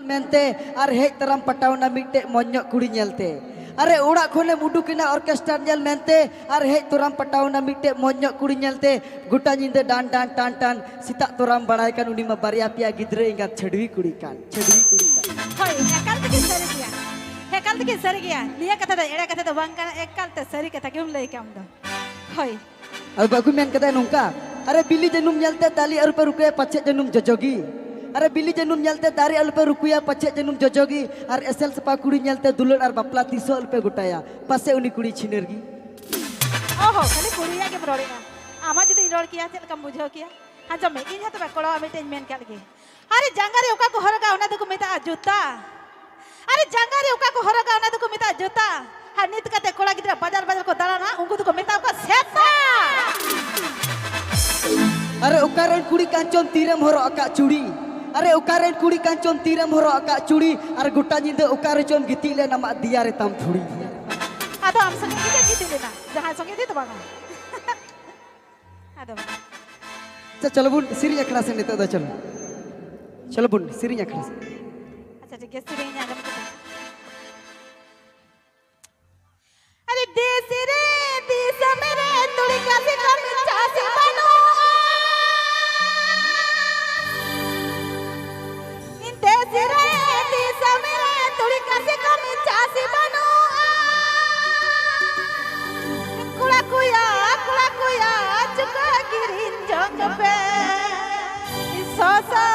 मेनते और हेज तरम पटावना मिट्टे मोन्यो कुड़ी नेलते अरे उड़ा खोने मुडुकिना ऑर्केस्ट्रा नेल मेनते और हेज तोराम पटावना मिट्टे मोन्यो कुड़ी नेलते गुटा निंदे डान डान टान टान सीता तोराम बड़ाई कान उनी मा बारिया पिया गिद्रे इंगा छड़वी कुड़ी कान होय एकाल तक सरी गया एकाल तक सरी गया निया कथा द एड़ा कथा द वांगा एकाल तक सरी कथा केम लई काम दो होय अब बाकू मेन कदा नुंका अरे बिल्ली जनुम नेलते ताली और पे रुके पछे जनुम जजोगी अरे बिल्ली जनुम नेलते दारी अल पे रुकुया पछे जनुम जजोगी और एसएल सपा कुड़ी नेलते दुलर और बपला 300 अल पे गुटाया पासे उनी कुड़ी छिनरगी ओहो खाली कुड़िया के बरोड़ेगा आमा जदी रोड किया चल कम बुझो किया हां जो मैं इन हतो कोड़ा मिटेन मेन काल गे अरे जंगारे ओका को हरगा ओना दको मेता जूता अरे जंगारे ओका को हरगा ओना दको मेता जूता हा नित कते कोड़ा गिद्रा बाजार बाजार को दाना उनको दको मेता का सेता अरे उकारेन कुड़ी कांचोन तीरम हरो अका चूड़ी अरे उकारेन कुड़ी कांचोन तीरम हरो अका चूड़ी और गुटा निंदे उकारे चोम गितिले नमा दिया रे ताम थुड़ी आदो हम संगे के गिति लेना जहां संगे दे तो बागा आदो चलो बुन सिरी अखड़ा से नेता दा चलो चलो बुन सिरी अखड़ा से अच्छा ठीक है सिरी nya आदम अरे देश रे देश मेरे तुड़ी का से कम चासे बनो इन देश रे देश मेरे तुड़ी का से कम चासे बनो कुड़ा कुया चुका गिरिन जंग पे सोसा